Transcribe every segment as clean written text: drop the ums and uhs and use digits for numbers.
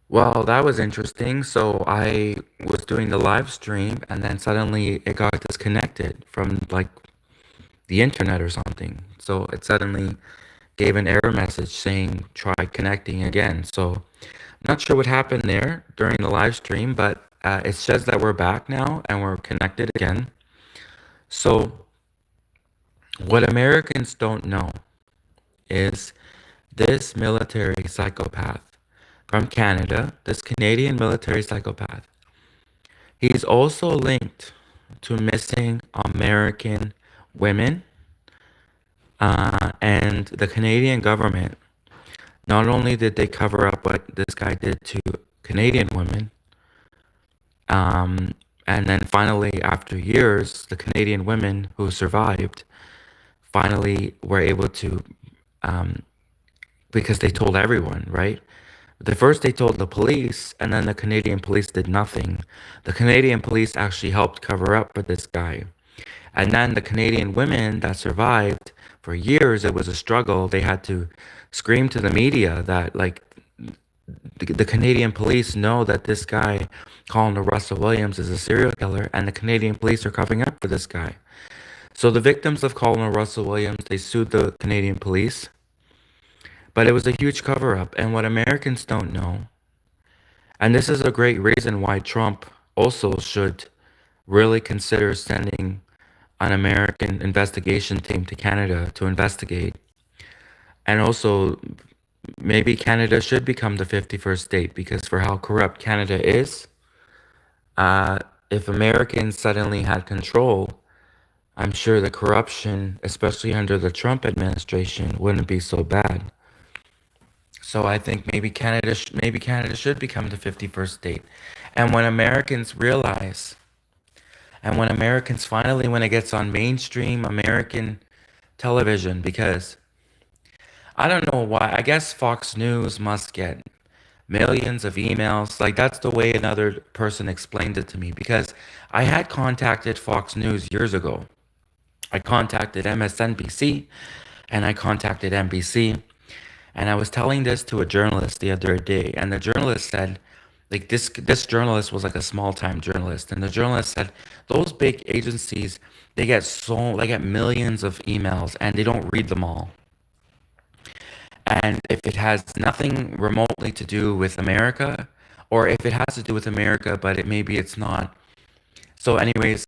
Well, that was interesting. So I was doing the live stream and then suddenly it got disconnected from like the internet or something. So it suddenly gave an error message saying try connecting again. So I'm not sure what happened there during the live stream, but it says that we're back now and we're connected again. So what Americans don't know is this military psychopath from Canada, this Canadian military psychopath. He's also linked to missing American women, and the Canadian government. Not only did they cover up what this guy did to Canadian women, um, and then finally, after years, the Canadian women who survived finally were able to, um, because they told everyone, right? The first they told the police, and then the Canadian police did nothing. The Canadian police actually helped cover up for this guy. And then the Canadian women that survived, for years, it was a struggle. They had to scream to the media that, like, the Canadian police know that this guy, Colin Russell Williams, is a serial killer, and the Canadian police are covering up for this guy. So the victims of Colin Russell Williams, they sued the Canadian police, but it was a huge cover up. And what Americans don't know, and this is a great reason why Trump also should really consider sending an American investigation team to Canada to investigate. And also, maybe Canada should become the 51st state because for how corrupt Canada is, uh, if Americans suddenly had control, I'm sure the corruption, especially under the Trump administration, wouldn't be so bad. So I think maybe Canada should become the 51st state. And when Americans realize, and when Americans finally, when it gets on mainstream American television, because I don't know why. I guess Fox News must get millions of emails. Like that's the way another person explained it to me because I had contacted Fox News years ago. I contacted MSNBC and I contacted NBC and I was telling this to a journalist the other day and the journalist said like this journalist was like a small-time journalist and the journalist said those big agencies they get millions of emails and they don't read them all. And if it has nothing remotely to do with America, or if it has to do with America, but maybe it's not. So, anyways,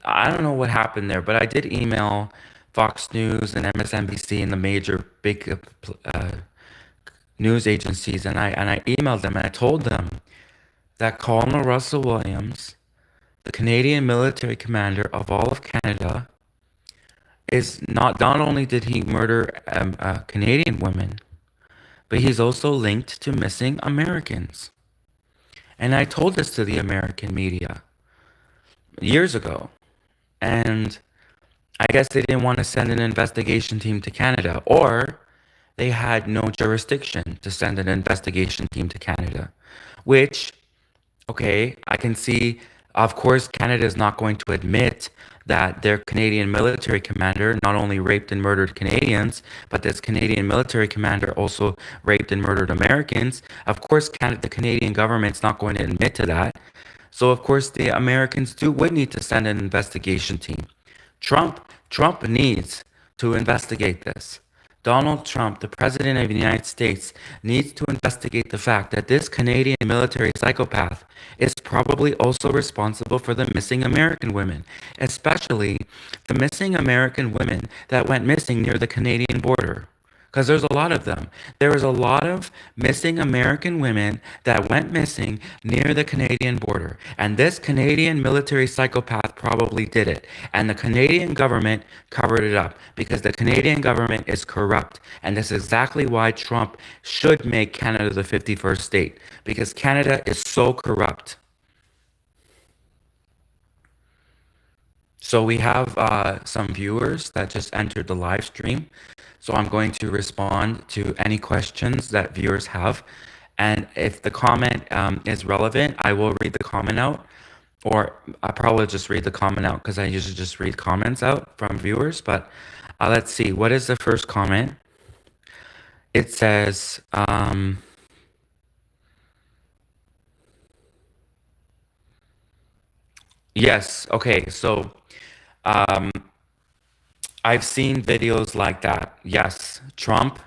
I don't know what happened there, but I did email Fox News and MSNBC and the major big news agencies, and I emailed them and I told them that Colonel Russell Williams, the Canadian military commander of all of Canada, is not only did he murder Canadian women, but he's also linked to missing Americans. And I told this to the American media years ago. And I guess they didn't want to send an investigation team to Canada, or they had no jurisdiction to send an investigation team to Canada, which okay, I can see, of course, Canada is not going to admit that their Canadian military commander not only raped and murdered Canadians, but this Canadian military commander also raped and murdered Americans. Of course, Canada, the Canadian government's not going to admit to that. So, of course, the Americans would need to send an investigation team. Trump needs to investigate this. Donald Trump, the President of the United States, needs to investigate the fact that this Canadian military psychopath is probably also responsible for the missing American women, especially the missing American women that went missing near the Canadian border. Because there's a lot of them. There was a lot of missing American women that went missing near the Canadian border. And this Canadian military psychopath probably did it. And the Canadian government covered it up because the Canadian government is corrupt. And this is exactly why Trump should make Canada the 51st state because Canada is so corrupt. So we have some viewers that just entered the live stream. So I'm going to respond to any questions that viewers have. And if the comment is relevant, I will read the comment out. Or I'll probably just read the comment out because I usually just read comments out from viewers. But let's see. What is the first comment? It says, Yes. Okay. So um, I've seen videos like that. Yes. Trump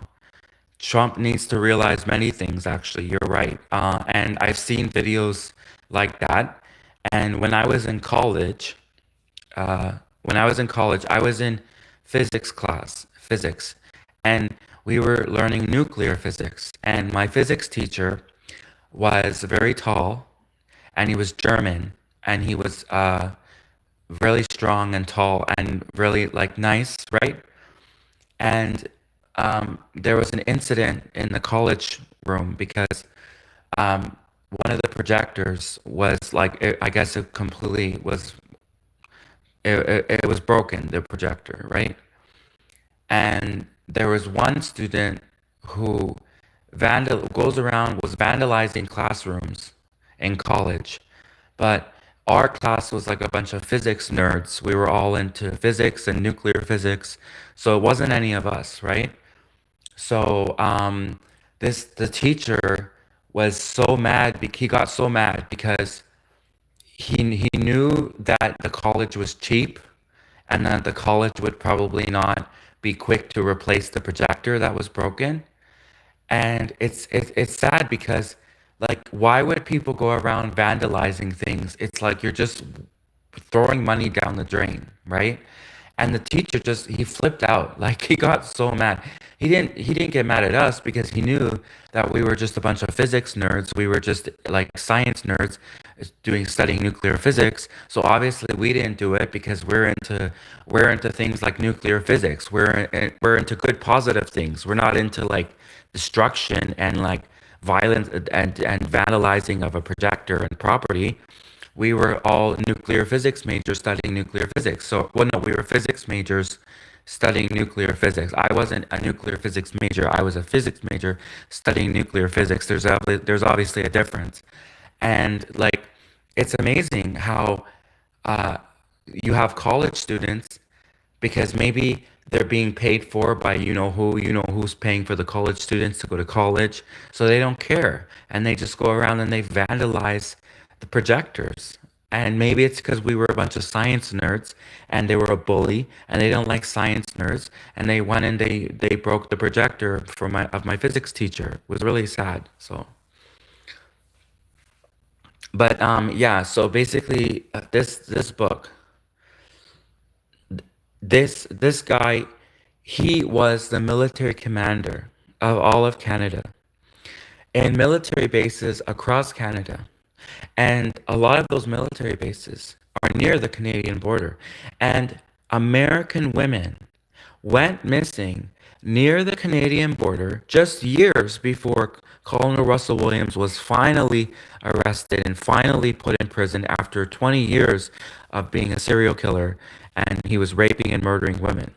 needs to realize many things, actually. You're right. And I've seen videos like that. And when I was in college, I was in physics, and we were learning nuclear physics. And my physics teacher was very tall, and he was German, and he was really strong and tall and really like nice, right? And there was an incident in the college room because one of the projectors was like, I guess it completely was, it was broken, the projector, right? And there was one student who goes around, was vandalizing classrooms in college. But our class was like a bunch of physics nerds. We were all into physics and nuclear physics. So it wasn't any of us, right? So the teacher was so mad. He got so mad because he knew that the college was cheap and that the college would probably not be quick to replace the projector that was broken. And it's sad because like why would people go around vandalizing things? It's like you're just throwing money down the drain, right? And the teacher just he flipped out. Like he got so mad. He didn't get mad at us because he knew that we were just a bunch of physics nerds. We were just like science nerds doing studying nuclear physics. So obviously we didn't do it because we're into things like nuclear physics. We're into good positive things. We're not into like destruction and like violence and vandalizing of a projector and property. We were all nuclear physics majors studying nuclear physics. So, well, no, we were physics majors studying nuclear physics. I wasn't a nuclear physics major. I was a physics major studying nuclear physics. There's obviously a difference. And like, it's amazing how uh, you have college students because maybe they're being paid for by you know who's paying for the college students to go to college, so they don't care and they just go around and they vandalize the projectors. And maybe it's because we were a bunch of science nerds and they were a bully and they don't like science nerds and they went and they broke the projector for my physics teacher. It was really sad. So but yeah, so basically this book, this guy, he was the military commander of all of Canada and military bases across Canada. And a lot of those military bases are near the Canadian border. And American women went missing near the Canadian border just years before Colonel Russell Williams was finally arrested and finally put in prison after 20 years of being a serial killer, and he was raping and murdering women.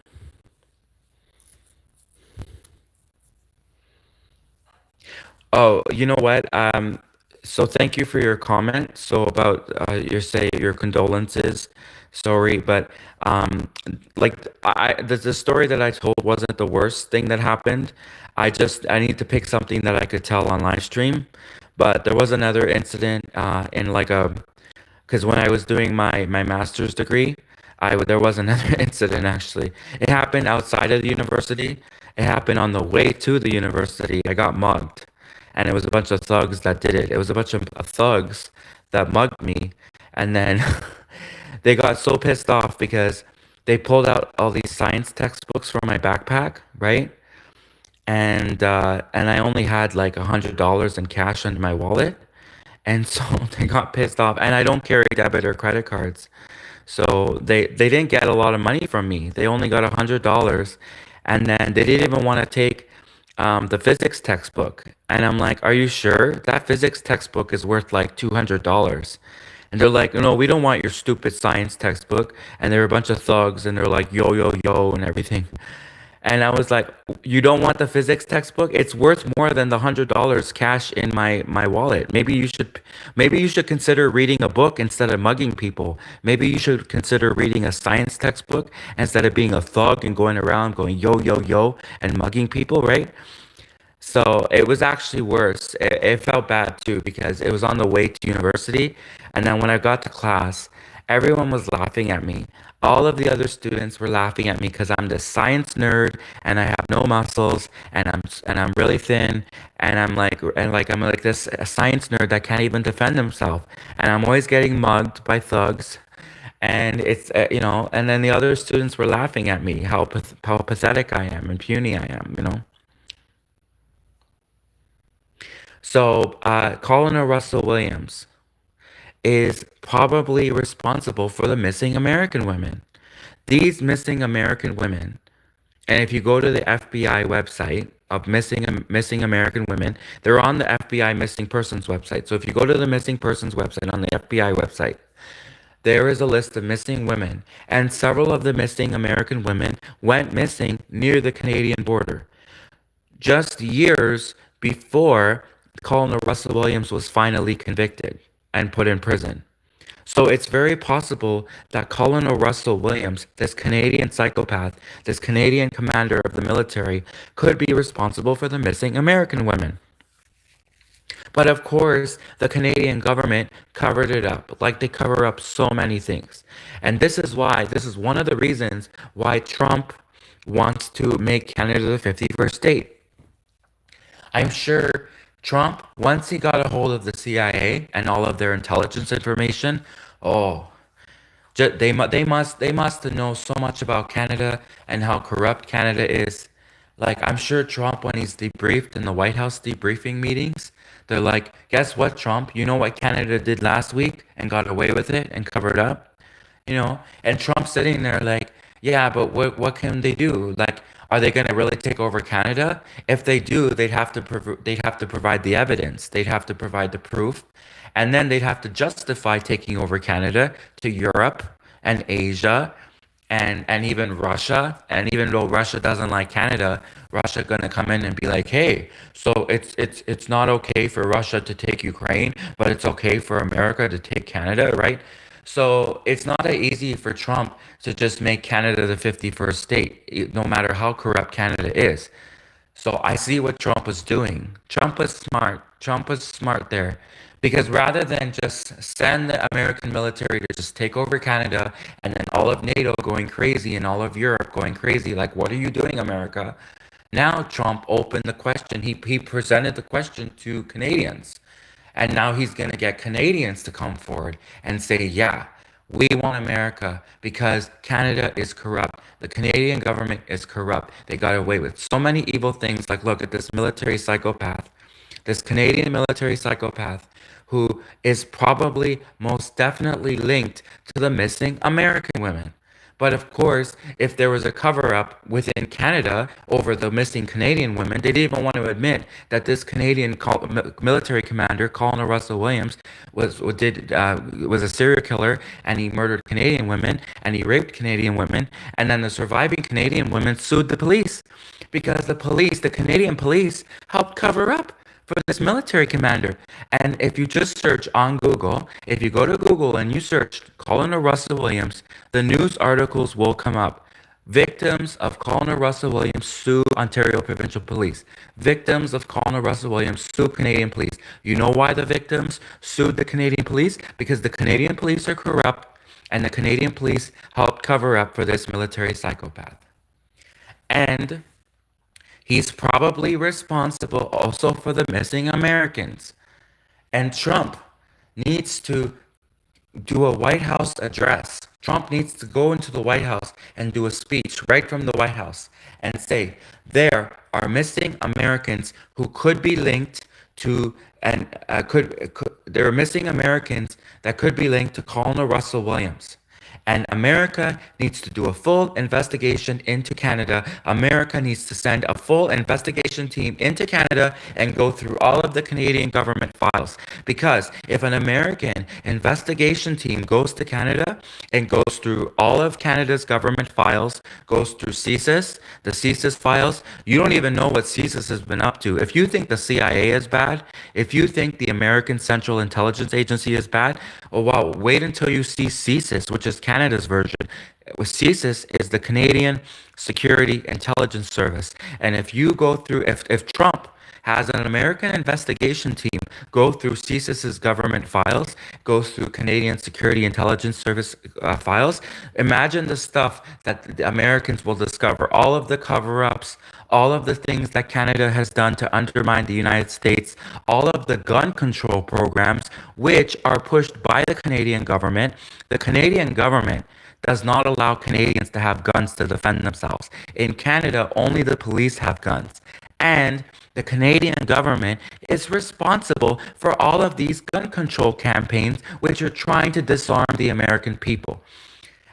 Oh, you know what? So thank you for your comment. So about your condolences. Sorry, but like the story that I told wasn't the worst thing that happened. I need to pick something that I could tell on live stream. But there was another incident in like a because when I was doing my master's degree, there was another incident actually. It happened outside of the university. It happened on the way to the university. I got mugged, and it was a bunch of thugs that did it. It was a bunch of thugs that mugged me, and then they got so pissed off because they pulled out all these science textbooks from my backpack, right? And I only had like $100 in cash in my wallet. And so they got pissed off. And I don't carry debit or credit cards. So they didn't get a lot of money from me. They only got $100. And then they didn't even want to take the physics textbook. And I'm like, are you sure? That physics textbook is worth like $200. And they're like, no, we don't want your stupid science textbook. And they're a bunch of thugs and they're like, yo, yo, yo, and everything. And I was like, you don't want the physics textbook? It's worth more than the $100 cash in my wallet. Maybe you should consider reading a book instead of mugging people. Maybe you should consider reading a science textbook instead of being a thug and going around going yo yo yo and mugging people, right? So it was actually worse. It felt bad too because it was on the way to university. And then when I got to class Everyone was laughing at me. All of the other students were laughing at me because I'm this science nerd and I have no muscles and I'm really thin and I'm like this a science nerd that can't even defend himself and I'm always getting mugged by thugs and it's and then the other students were laughing at me how pathetic I am and puny I am. So Colin Russell Williams is probably responsible for the missing American women. These missing American women, and if you go to the FBI website of missing American women, they're on the FBI missing persons website. So if you go to the missing persons website on the FBI website, there is a list of missing women, and several of the missing American women went missing near the Canadian border just years before Colonel Russell Williams was finally convicted and put in prison. So it's very possible that Colonel Russell Williams, this Canadian psychopath, this Canadian commander of the military, could be responsible for the missing American women. But of course, the Canadian government covered it up, like they cover up so many things. And this is one of the reasons why Trump wants to make Canada the 51st state. I'm sure Trump, once he got a hold of the CIA and all of their intelligence information, oh, they must know so much about Canada and how corrupt Canada is. Like I'm sure Trump, when he's debriefed in the White House debriefing meetings, they're like, "Guess what, Trump? You know what Canada did last week and got away with it and covered up." And Trump's sitting there like, yeah, but what can they do? Like, are they going to really take over Canada? If they do, they'd have to provide the evidence. They'd have to provide the proof, and then they'd have to justify taking over Canada to Europe and Asia and even Russia. And even though Russia doesn't like Canada, Russia gonna come in and be like, hey, so it's not okay for Russia to take Ukraine, but it's okay for America to take Canada, right? So it's not that easy for Trump to just make Canada the 51st state, no matter how corrupt Canada is. So I see what Trump was doing. Trump was smart. Trump was smart there. Because rather than just send the American military to just take over Canada and then all of NATO going crazy and all of Europe going crazy, like, what are you doing, America? Now Trump opened the question. He presented the question to Canadians. And now he's going to get Canadians to come forward and say, yeah, we want America because Canada is corrupt. The Canadian government is corrupt. They got away with so many evil things. Like, look at this military psychopath, this Canadian military psychopath who is probably most definitely linked to the missing American women. But of course, if there was a cover up within Canada over the missing Canadian women, they didn't even want to admit that this Canadian military commander, Colonel Russell Williams, was a serial killer and he murdered Canadian women and he raped Canadian women. And then the surviving Canadian women sued the police because the Canadian police, helped cover up for this military commander. And if you just search on Google, if you go to Google and you search Colonel Russell Williams, the news articles will come up. Victims of Colonel Russell Williams sue Ontario Provincial Police. Victims of Colonel Russell Williams sue Canadian police. You know why the victims sued the Canadian police? Because the Canadian police are corrupt and the Canadian police helped cover up for this military psychopath. And he's probably responsible also for the missing Americans. And Trump needs to do a White House address. Trump needs to go into the White House and do a speech right from the White House and say, there are missing Americans who could be linked to, and there are missing Americans that could be linked to Colonel Russell Williams. And America needs to do a full investigation into Canada. America needs to send a full investigation team into Canada and go through all of the Canadian government files. Because if an American investigation team goes to Canada and goes through all of Canada's government files, goes through CSIS, the CSIS files, you don't even know what CSIS has been up to. If you think the CIA is bad, if you think the American Central Intelligence Agency is bad, Oh wow, wait until you see CSIS, which is Canada's version. CSIS is the Canadian Security Intelligence Service. And if you go through, if Trump has an American investigation team go through CSIS's government files, goes through Canadian Security Intelligence Service files. Imagine the stuff that the Americans will discover, all of the cover-ups, all of the things that Canada has done to undermine the United States, all of the gun control programs, which are pushed by the Canadian government. The Canadian government does not allow Canadians to have guns to defend themselves. In Canada, only the police have guns. And the Canadian government is responsible for all of these gun control campaigns, which are trying to disarm the American people.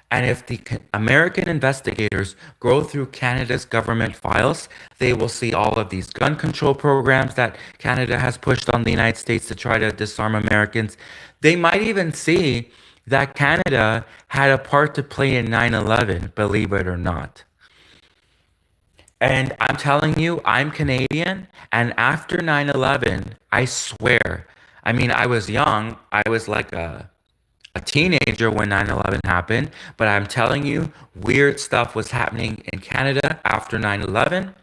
And if the American investigators go through Canada's government files, they will see all of these gun control programs that Canada has pushed on the United States to try to disarm Americans. They might even see that Canada had a part to play in 9/11, believe it or not. And I'm telling you, I'm Canadian, and after 9/11, I swear, I mean, I was young, I was like a teenager when 9/11 happened, but I'm telling you, weird stuff was happening in Canada after 9/11.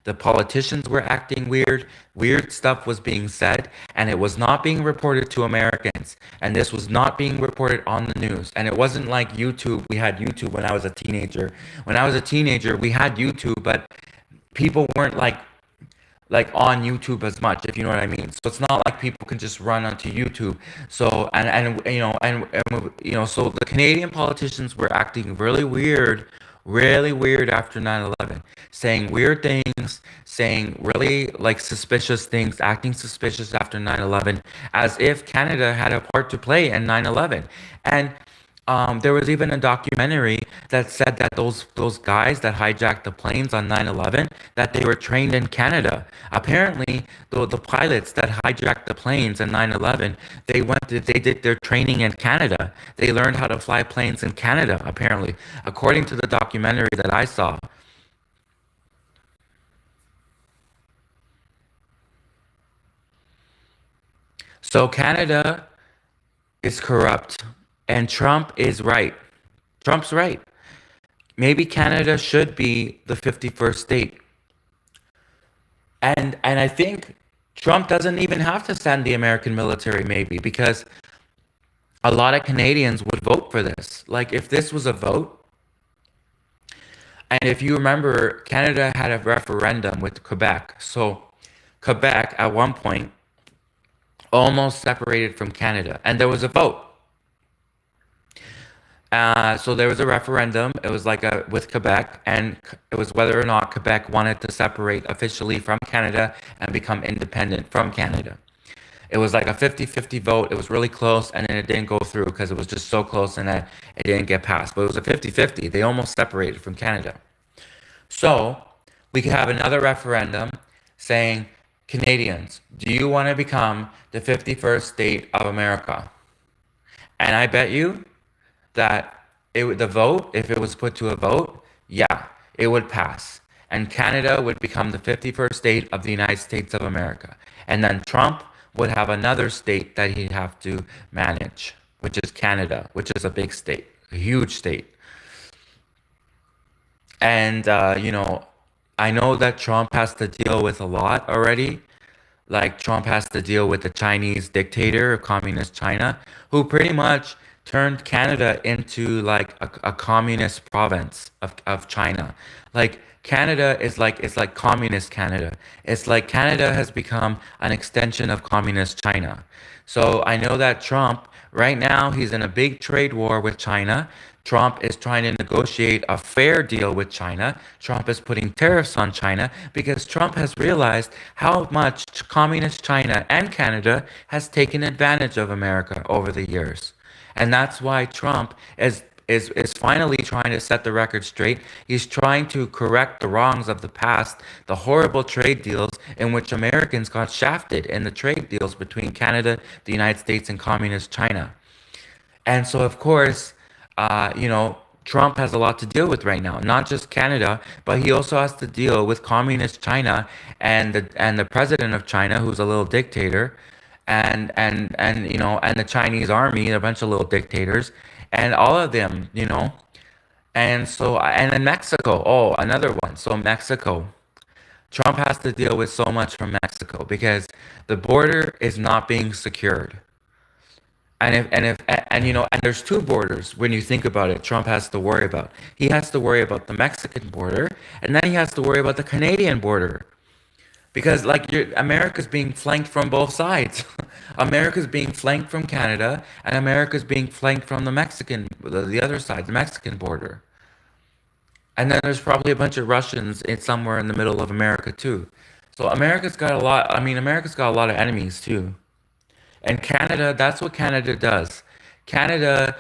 The politicians were acting weird. Weird stuff was being said, and it was not being reported to Americans. And this was not being reported on the news. And it wasn't like YouTube. We had YouTube when I was a teenager. When I was a teenager, we had YouTube, but people weren't like on YouTube as much, if you know what I mean. So it's not like people can just run onto YouTube. So and you know, so the Canadian politicians were acting really weird after 9/11, saying weird things, saying really like suspicious things, acting suspicious after 9/11, as if Canada had a part to play in 9/11. And there was even a documentary that said that those guys that hijacked the planes on 9/11, that they were trained in Canada. Apparently, the pilots that hijacked the planes in 9/11, they did their training in Canada. They learned how to fly planes in Canada, apparently, according to the documentary that I saw. So Canada is corrupt, and Trump is right. Trump's right. Maybe Canada should be the 51st state. And I think Trump doesn't even have to send the American military, maybe, because a lot of Canadians would vote for this. Like, if this was a vote, and if you remember, Canada had a referendum with Quebec. So Quebec, at one point, almost separated from Canada, and there was a vote. So there was a referendum. It was like a with Quebec, and it was whether or not Quebec wanted to separate officially from Canada and become independent from Canada. It was like a 50-50 vote. It was really close, and then it didn't go through because it was just so close and that it didn't get passed. But it was a 50-50. They almost separated from Canada. So we could have another referendum saying, Canadians, do you want to become the 51st state of America? And I bet you that the vote, if it was put to a vote, yeah, it would pass. And Canada would become the 51st state of the United States of America. And then Trump would have another state that he'd have to manage, which is Canada, which is a big state, a huge state. And, I know that Trump has to deal with a lot already. Like, Trump has to deal with the Chinese dictator of communist China, who pretty much turned Canada into like a communist province of China. Like, Canada is like, it's like communist Canada. It's like Canada has become an extension of communist China. So I know that Trump, right now, he's in a big trade war with China. Trump is trying to negotiate a fair deal with China. Trump is putting tariffs on China because Trump has realized how much communist China and Canada has taken advantage of America over the years. And that's why Trump is finally trying to set the record straight. He's trying to correct the wrongs of the past, the horrible trade deals in which Americans got shafted in the trade deals between Canada, the United States, and communist China. And so, of course, Trump has a lot to deal with right now. Not just Canada, but he also has to deal with communist China and the president of China, who's a little dictator. and the Chinese army, a bunch of little dictators, and all of them, and so, and then Mexico, oh, another one. So Mexico, Trump has to deal with so much from Mexico because the border is not being secured. And there's two borders when you think about it. Trump has to worry about. He has to worry about the Mexican border, and then he has to worry about the Canadian border because America's being flanked from both sides. America's being flanked from Canada, and America's being flanked from the other side, the Mexican border. And then there's probably a bunch of Russians somewhere in the middle of America too. So America's got a lot. I mean, America's got a lot of enemies too. And Canada, that's what Canada does. Canada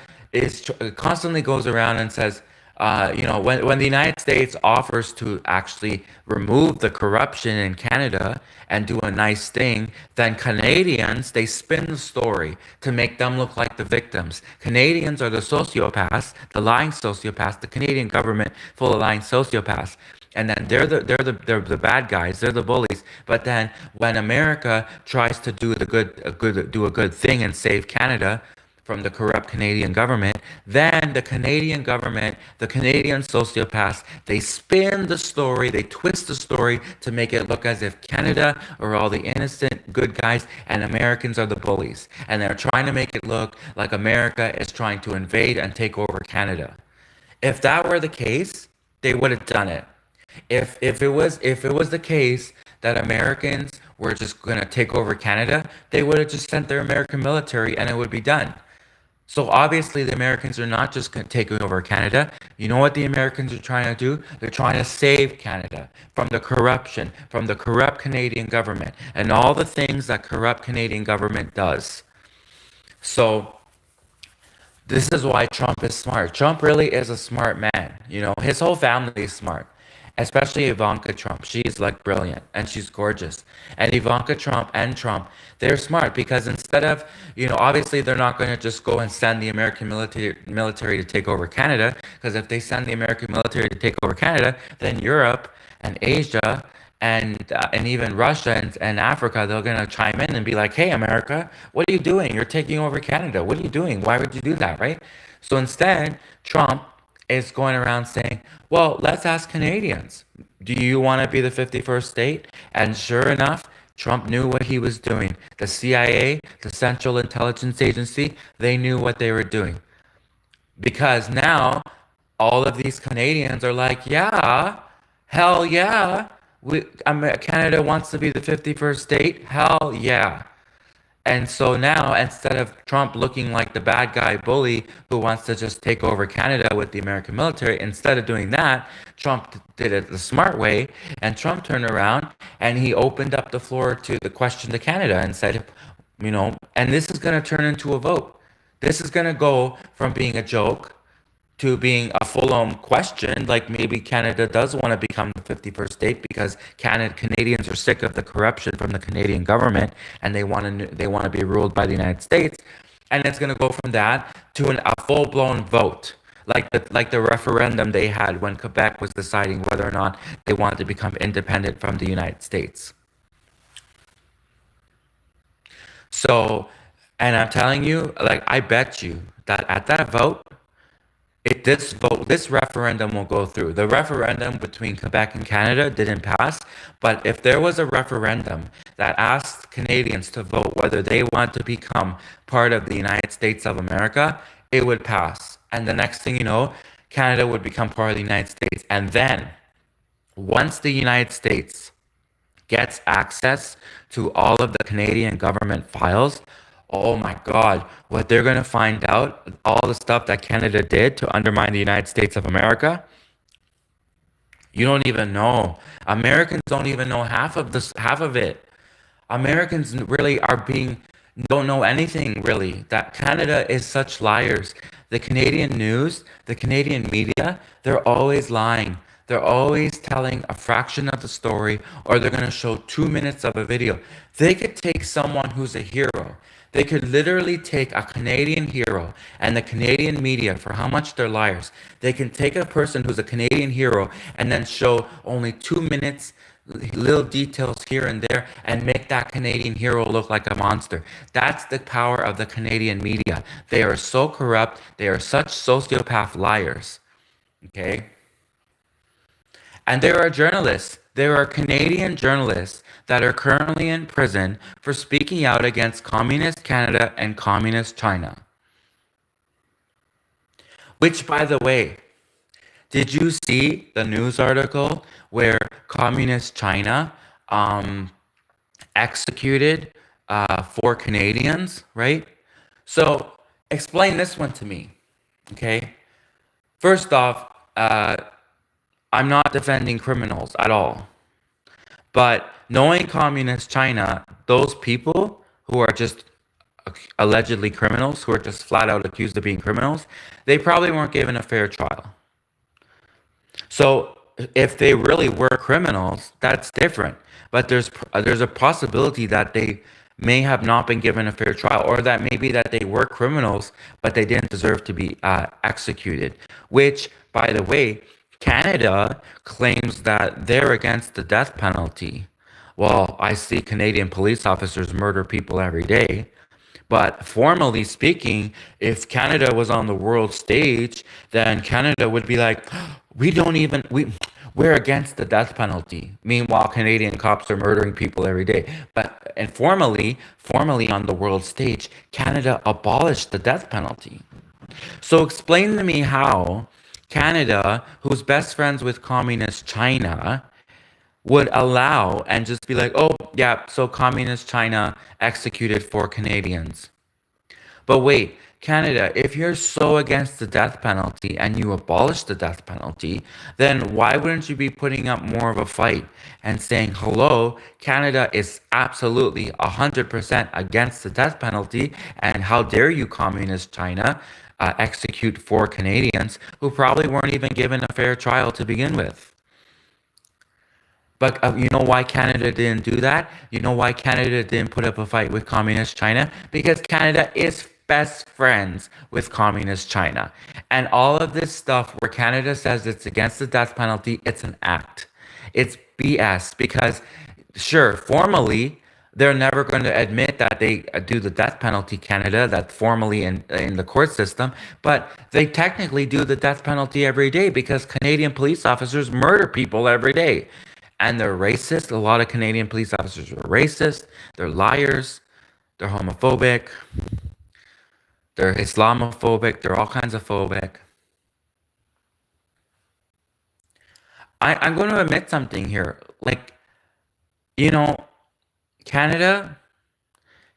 constantly goes around and says, when the United States offers to actually remove the corruption in Canada and do a nice thing, then Canadians, they spin the story to make them look like the victims. Canadians are the sociopaths, the lying sociopaths, the Canadian government full of lying sociopaths. And then they're the bad guys, they're the bullies. But then when America tries to do a good thing and save Canada from the corrupt Canadian government, then the Canadian government, the Canadian sociopaths, they spin the story, they twist the story to make it look as if Canada are all the innocent good guys and Americans are the bullies. And they're trying to make it look like America is trying to invade and take over Canada. If that were the case, they would have done it. If it was the case that Americans were just gonna take over Canada, they would have just sent their American military and it would be done. So obviously the Americans are not just taking over Canada. You know what the Americans are trying to do? They're trying to save Canada from the corruption, from the corrupt Canadian government, and all the things that corrupt Canadian government does. So this is why Trump is smart. Trump really is a smart man. His whole family is smart, especially Ivanka Trump. She's like brilliant and she's gorgeous. And Ivanka Trump and Trump, they're smart because instead of, obviously they're not going to just go and send the American military to take over Canada, because if they send the American military to take over Canada, then Europe and Asia and even Russia and Africa, they're gonna chime in and be like, "Hey, America, what are you doing? You're taking over Canada. What are you doing? Why would you do that, right?" So instead, Trump is going around saying, "Well, let's ask Canadians. Do you want to be the 51st state?" And sure enough, Trump knew what he was doing. The CIA, the Central Intelligence Agency, they knew what they were doing because now all of these Canadians are like, "Yeah, hell yeah." Canada wants to be the 51st state? Hell yeah. And so now, instead of Trump looking like the bad guy bully who wants to just take over Canada with the American military, instead of doing that, Trump did it the smart way. And Trump turned around and he opened up the floor to the question to Canada and said, and this is going to turn into a vote. This is going to go from being a joke to being a full-on question, like maybe Canada does want to become the 51st state because Canadians are sick of the corruption from the Canadian government and they want to be ruled by the United States, and it's going to go from that to a full-blown vote, like the referendum they had when Quebec was deciding whether or not they wanted to become independent from the United States. So, and I'm telling you, like I bet you that at that vote, this referendum will go through. The referendum between Quebec and Canada didn't pass, but if there was a referendum that asked Canadians to vote whether they want to become part of the United States of America, it would pass. And the next thing you know, Canada would become part of the United States. And then, once the United States gets access to all of the Canadian government files, oh my God, what they're going to find out, all the stuff that Canada did to undermine the United States of America, you don't even know. Americans don't even know half of it. Americans really don't know anything really. That Canada is such liars. The Canadian news, the Canadian media, they're always lying. They're always telling a fraction of the story, or they're going to show 2 minutes of a video. They could take someone who's a hero. They could literally take a Canadian hero and the Canadian media for how much they're liars. They can take a person who's a Canadian hero and then show only 2 minutes little details here and there and make that Canadian hero look like a monster. That's the power of the Canadian media. They are so corrupt. They are such sociopath liars. Okay? And there are journalists. There are Canadian journalists that are currently in prison for speaking out against Communist Canada and Communist China. Which, by the way, did you see the news article where Communist China executed 4 Canadians, right? So explain this one to me, okay? First off, I'm not defending criminals at all. But knowing Communist China, those people who are just allegedly criminals, who are just flat out accused of being criminals, they probably weren't given a fair trial. So if they really were criminals, that's different. But there's a possibility that they may have not been given a fair trial, or that maybe that they were criminals, but they didn't deserve to be executed. Which, by the way, Canada claims that they're against the death penalty. Well, I see Canadian police officers murder people every day. But formally speaking, if Canada was on the world stage, then Canada would be like, we don't even we're against the death penalty. Meanwhile, Canadian cops are murdering people every day. But and formally on the world stage, Canada abolished the death penalty. So explain to me how Canada, who's best friends with communist China, would allow and just be like, oh, yeah, so communist China executed 4 Canadians. But wait, Canada, if you're so against the death penalty and you abolish the death penalty, then why wouldn't you be putting up more of a fight and saying, hello, Canada is absolutely 100% against the death penalty, and how dare you, communist China, execute 4 Canadians who probably weren't even given a fair trial to begin with? But you know why Canada didn't do that? You know why Canada didn't put up a fight with Communist China? Because Canada is best friends with Communist China. And all of this stuff where Canada says it's against the death penalty, it's an act. It's BS because, sure, formally, they're never going to admit that they do the death penalty, Canada, that formally in the court system, but they technically do the death penalty every day because Canadian police officers murder people every day. And they're racist. A lot of Canadian police officers are racist. They're liars. They're homophobic. They're Islamophobic. They're all kinds of phobic. I'm going to admit something here. Like, you know, Canada,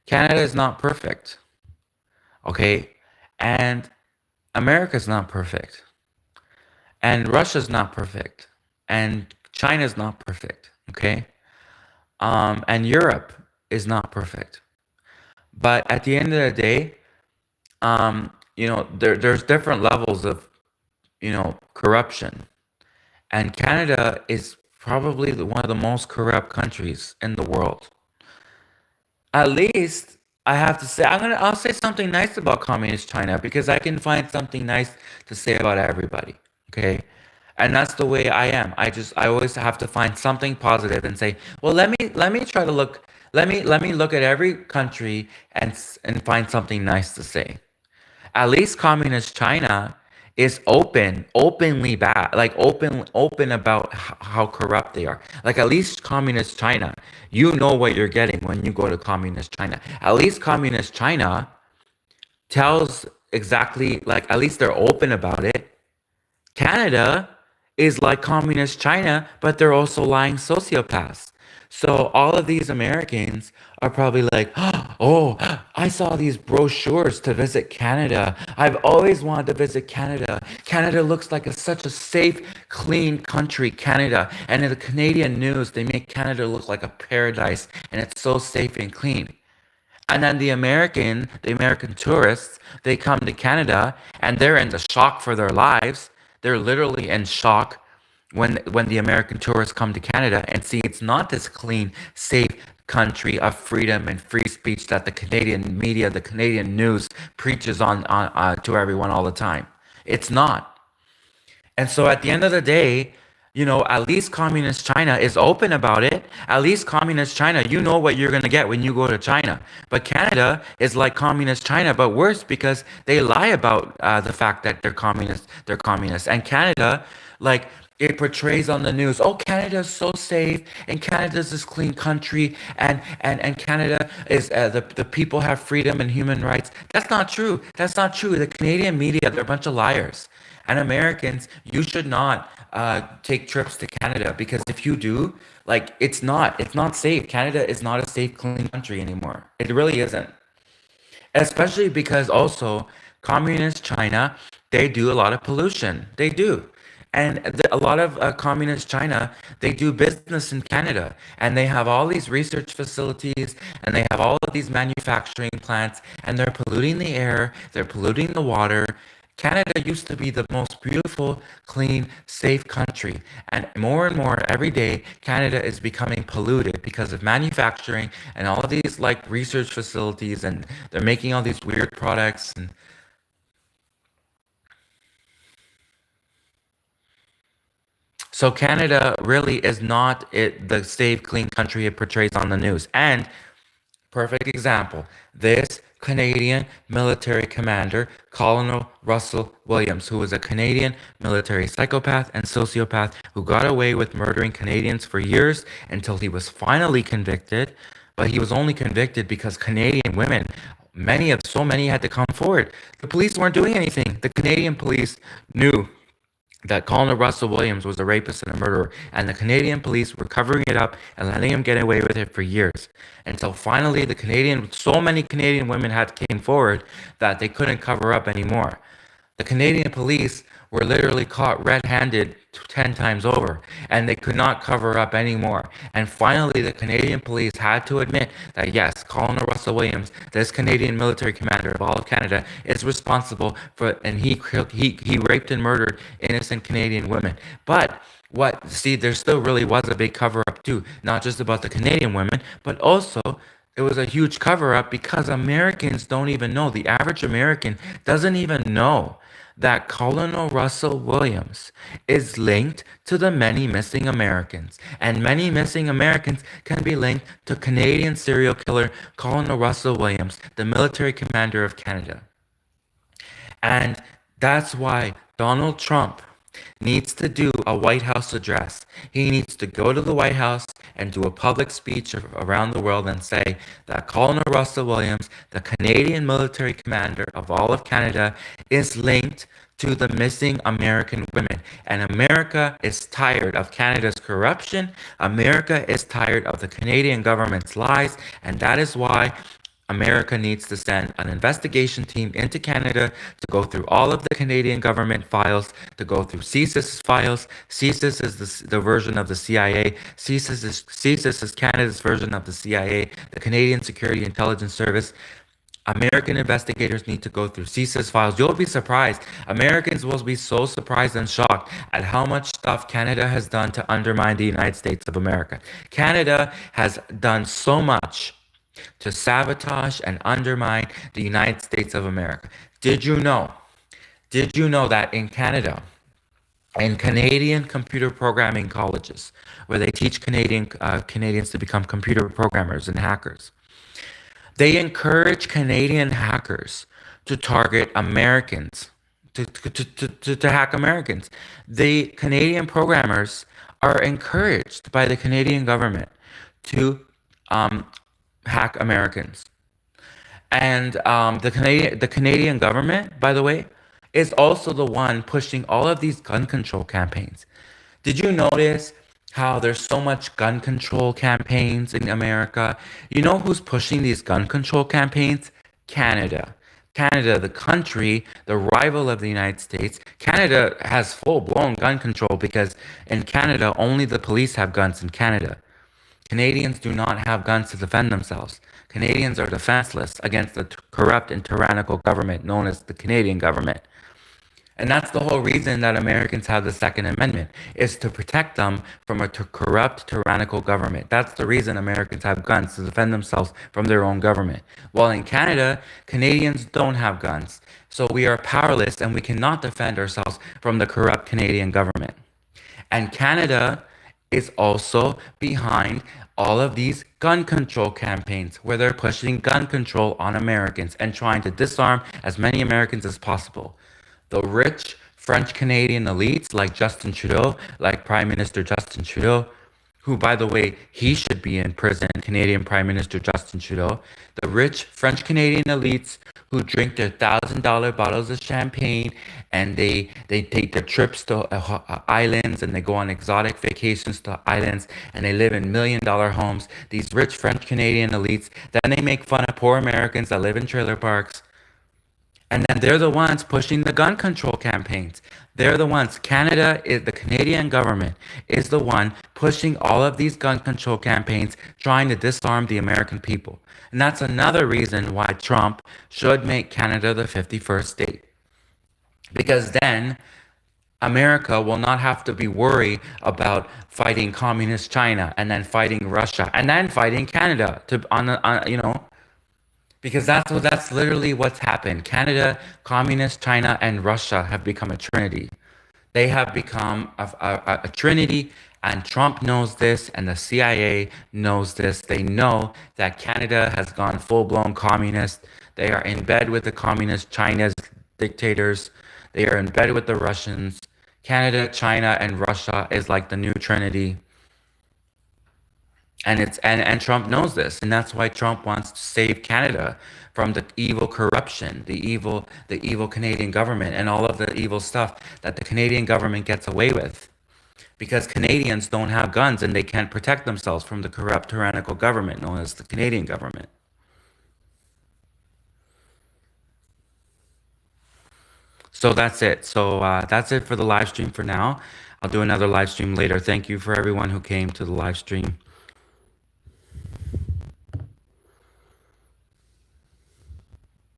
Canada is not perfect. Okay? And America's not perfect. And Russia's not perfect. And China's not perfect. Okay? And Europe is not perfect. But at the end of the day, there's different levels of, corruption. And Canada is probably one of the most corrupt countries in the world. At least I have to say, I'll say something nice about communist China because I can find something nice to say about everybody. Okay. And that's the way I am. I always have to find something positive and say, well, let me try to look, let me look at every country and find something nice to say. At least communist China is openly bad, like open about how corrupt they are. Like at least communist China, you know what you're getting when you go to communist China. At least communist China tells exactly, like at least they're open about it. Canada is like communist China, but they're also lying sociopaths. So all of these Americans are probably like, oh, I saw these brochures to visit Canada. I've always wanted to visit Canada. Canada looks like such a safe, clean country, Canada. And in the Canadian news, they make Canada look like a paradise, and it's so safe and clean. And then the American tourists, they come to Canada and they're in the shock for their lives. They're literally in shock when the American tourists come to Canada and see it's not this clean, safe country of freedom and free speech that the Canadian media, the Canadian news preaches on to everyone all the time. It's not. And so at the end of the day, At least communist China is open about it. At least communist China, you know what you're going to get when you go to China. But Canada is like communist China, but worse because they lie about the fact that they're communist. They're communist. And Canada, like, it portrays on the news, oh, Canada is so safe, and Canada's this clean country, and Canada is the people have freedom and human rights. That's not true. That's not true. The Canadian media, they're a bunch of liars. And Americans, you should not take trips to Canada because if you do, like, it's not safe. Canada is not a safe, clean country anymore. It really isn't. Especially because also communist China, they do a lot of pollution. They do. And a lot of communist China, they do business in Canada and they have all these research facilities and they have all of these manufacturing plants and they're polluting the air, they're polluting the water. Canada used to be the most beautiful, clean, safe country. And more every day, Canada is becoming polluted because of manufacturing and all of these like research facilities and they're making all these weird products. And so Canada really is not the safe, clean country it portrays on the news. And perfect example. This Canadian military commander, Colonel Russell Williams, who was a Canadian military psychopath and sociopath who got away with murdering Canadians for years until he was finally convicted. But he was only convicted because Canadian women, so many had to come forward. The police weren't doing anything. The Canadian police knew that Colonel Russell Williams was a rapist and a murderer, and the Canadian police were covering it up and letting him get away with it for years. Until finally, so many Canadian women had came forward that they couldn't cover up anymore. The Canadian police were literally caught red-handed 10 times over, and they could not cover up anymore. And finally, the Canadian police had to admit that yes, Colonel Russell Williams, this Canadian military commander of all of Canada, is responsible for, and he raped and murdered innocent Canadian women. But see, there still really was a big cover up too, not just about the Canadian women, but also it was a huge cover up because Americans don't even know. The average American doesn't even know that Colonel Russell Williams is linked to the many missing Americans. And many missing Americans can be linked to Canadian serial killer Colonel Russell Williams, the military commander of Canada. And that's why Donald Trump needs to do a White House address. He needs to go to the White House and do a public speech around the world and say that Colonel Russell Williams, the Canadian military commander of all of Canada, is linked to the missing American women. And America is tired of Canada's corruption. America is tired of the Canadian government's lies. And that is why America needs to send an investigation team into Canada to go through all of the Canadian government files, to go through CSIS files. CSIS is the version of the CIA. CSIS is Canada's version of the CIA, the Canadian Security Intelligence Service. American investigators need to go through CSIS files. You'll be surprised. Americans will be so surprised and shocked at how much stuff Canada has done to undermine the United States of America. Canada has done so much to sabotage and undermine the United States of America. Did you know? Did you know that in Canada, in Canadian computer programming colleges, where they teach Canadians to become computer programmers and hackers, they encourage Canadian hackers to target Americans, to hack Americans. The Canadian programmers are encouraged by the Canadian government to hack Americans. And the Canadian government, by the way, is also the one pushing all of these gun control campaigns. Did you notice how there's so much gun control campaigns in America? You know who's pushing these gun control campaigns? Canada. Canada, the country, the rival of the United States. Canada has full-blown gun control because in Canada, only the police have guns in Canada. Canadians do not have guns to defend themselves. Canadians are defenseless against the corrupt and tyrannical government known as the Canadian government. And that's the whole reason that Americans have the Second Amendment, is to protect them from a corrupt, tyrannical government. That's the reason Americans have guns, to defend themselves from their own government. While in Canada, Canadians don't have guns. So we are powerless and we cannot defend ourselves from the corrupt Canadian government. And Canada is also behind all of these gun control campaigns where they're pushing gun control on Americans and trying to disarm as many Americans as possible. The rich French Canadian elites like Justin Trudeau, like Prime Minister Justin Trudeau, who, by the way, he should be in prison, Canadian Prime Minister Justin Trudeau, the rich French Canadian elites who drink their $1,000 bottles of champagne and they take their trips to islands and they go on exotic vacations to islands and they live in $1 million homes. These rich French Canadian elites, then they make fun of poor Americans that live in trailer parks. And then they're the ones pushing the gun control campaigns. They're the ones. Canada is the Canadian government is the one pushing all of these gun control campaigns, trying to disarm the American people. And that's another reason why Trump should make Canada the 51st state. Because then America will not have to be worried about fighting communist China and then fighting Russia and then fighting Canada because that's literally what's happened. Canada, communist China, and Russia have become a trinity. They have become a trinity, and Trump knows this, and the CIA knows this. They know that Canada has gone full-blown communist. They are in bed with the communist China's dictators. They are in bed with the Russians. Canada, China, and Russia is like the new trinity. And Trump knows this, and that's why Trump wants to save Canada from the evil corruption, the evil Canadian government, and all of the evil stuff that the Canadian government gets away with. Because Canadians don't have guns and they can't protect themselves from the corrupt, tyrannical government known as the Canadian government. So that's it. So that's it for the live stream for now. I'll do another live stream later. Thank you for everyone who came to the live stream.